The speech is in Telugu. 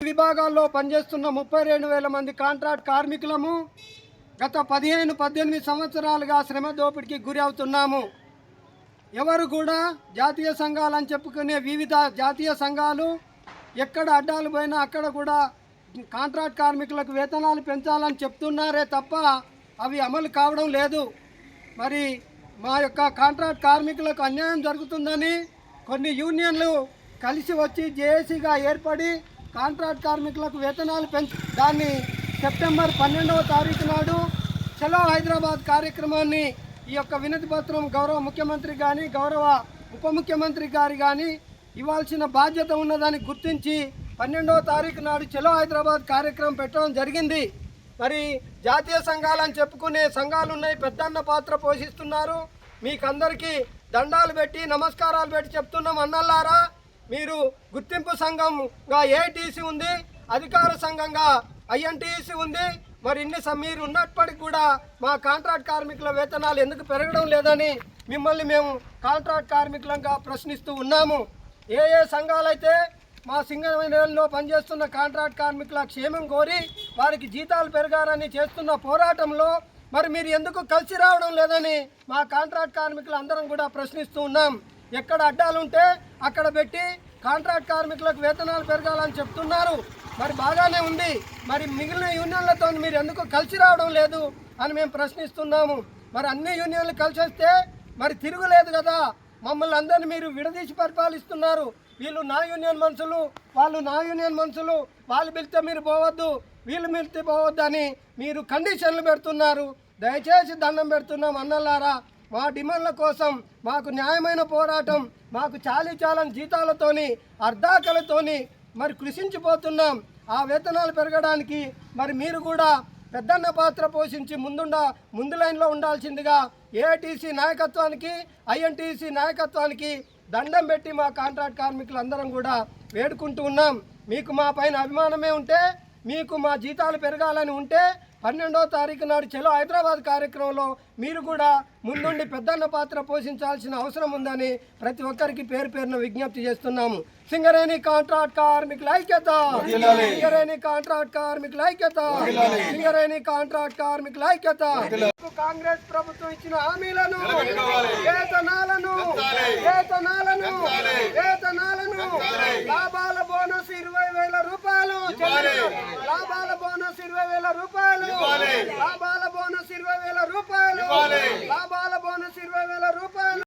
విభాగాల్లో పనిచేస్తున్న 32,000 మంది కాంట్రాక్ట్ కార్మికులము గత 15-18 సంవత్సరాలుగా శ్రమ దోపిడీకి గురి అవుతున్నాము. ఎవరు కూడా జాతీయ సంఘాలని చెప్పుకునే వివిధ జాతీయ సంఘాలు ఎక్కడ అడ్డాలు పోయినా అక్కడ కూడా కాంట్రాక్ట్ కార్మికులకు వేతనాలు పెంచాలని చెప్తున్నారే తప్ప అవి అమలు కావడం లేదు. మరి మా యొక్క కాంట్రాక్ట్ కార్మికులకు అన్యాయం జరుగుతుందని కొన్ని యూనియన్లు కలిసి వచ్చి జేఏసీగా ఏర్పడి కాంట్రాక్ట్ కార్మికులకు వేతనాలు దాన్ని సెప్టెంబర్ 12వ తారీఖు నాడు చలో హైదరాబాద్ కార్యక్రమాన్ని ఈ యొక్క వినతి పత్రం గౌరవ ముఖ్యమంత్రి కానీ గౌరవ ఉప ముఖ్యమంత్రి గారు కానీ ఇవ్వాల్సిన బాధ్యత ఉన్నదాన్ని గుర్తించి 12వ తారీఖు నాడు చలో హైదరాబాద్ కార్యక్రమం పెట్టడం జరిగింది. మరి జాతీయ సంఘాలని చెప్పుకునే సంఘాలు ఉన్నాయి, పెద్దన్న పాత్ర పోషిస్తున్నారు. మీకందరికీ దండాలు పెట్టి నమస్కారాలు పెట్టి చెప్తున్నాం, అన్నల్లారా మీరు గుర్తింపు సంఘంగా ఏఐటీసీ ఉంది, అధికార సంఘంగా ఐఎన్టీసీ ఉంది. మరి మీరు ఉన్నప్పటికీ కూడా మా కాంట్రాక్ట్ కార్మికుల వేతనాలు ఎందుకు పెరగడం లేదని మిమ్మల్ని మేము కాంట్రాక్ట్ కార్మికులంగా ప్రశ్నిస్తూ ఉన్నాము. ఏ సంఘాలైతే మా సింగరేణిలో పనిచేస్తున్న కాంట్రాక్ట్ కార్మికుల క్షేమం కోరి వారికి జీతాలు పెరగాలని చేస్తున్న పోరాటంలో మరి మీరు ఎందుకు కలిసి రావడం లేదని మా కాంట్రాక్ట్ కార్మికులు అందరం కూడా ప్రశ్నిస్తూ ఉన్నాం. ఎక్కడ అడ్డాలు ఉంటే అక్కడ పెట్టి కాంట్రాక్ట్ కార్మికులకు వేతనాలు పెరగాలని చెప్తున్నారు. మరి బాగానే ఉంది, మరి మిగిలిన యూనియన్లతో మీరు ఎందుకు కలిసి రావడం లేదు అని మేము ప్రశ్నిస్తున్నాము. మరి అన్ని యూనియన్లు కలిసి వస్తే మరి తిరుగులేదు కదా, మమ్మల్ని అందరినీ మీరు విడదీసి పరిపాలిస్తున్నారు. వీళ్ళు నా యూనియన్ మనుషులు, వాళ్ళు నా యూనియన్ మనుషులు, వాళ్ళు పిలిస్తే మీరు పోవద్దు, వీళ్ళు పిలిస్తే పోవద్దు అని మీరు కండిషన్లు పెడుతున్నారు. దయచేసి దండం పెడుతున్నాం అన్నలారా, మా డిమాండ్ల కోసం మాకు న్యాయమైన పోరాటం, మాకు చాలని జీతాలతోని అర్ధాకలతోని మరి కృషించిపోతున్నాం. ఆ వేతనాలు పెరగడానికి మరి మీరు కూడా పెద్దన్న పాత్ర పోషించి ముందు లైన్లో ఉండాల్సిందిగా ఏఐటీసీ నాయకత్వానికి ఐఎన్టీసీ నాయకత్వానికి దండం పెట్టి మా కాంట్రాక్ట్ కార్మికులందరం కూడా వేడుకుంటూ ఉన్నాం. మీకు మా పైన అభిమానమే ఉంటే, మీకు మా జీతాలు పెరగాలని ఉంటే 12వ తారీఖు నాడు చలో హైదరాబాద్ కార్యక్రమంలో మీరు కూడా ముందుండి పెద్దన్న పాత్ర పోషించాల్సిన అవసరం ఉందని ప్రతి ఒక్కరికి పేరు పేరున విజ్ఞప్తి చేస్తున్నాము. సింగరేణి కాంట్రాక్ట్ కార్మికుల ఐక్యత, సింగరేణి కాంట్రాక్ట్ కార్మికుల ఐక్యత, సింగరేణి కాంట్రాక్ట్ కార్మికుల ఐక్యత. కాంగ్రెస్ ప్రభుత్వం ఇచ్చిన హామీలను వేతనాలను లాభాల బోనస్ 20,000 రూపాయలు, లాభాల బోనస్ 20,000 రూపాయలు, లాభాల బోనస్ 20,000 రూపాయలు, లాభాల బోనస్ 20,000 రూపాయలు.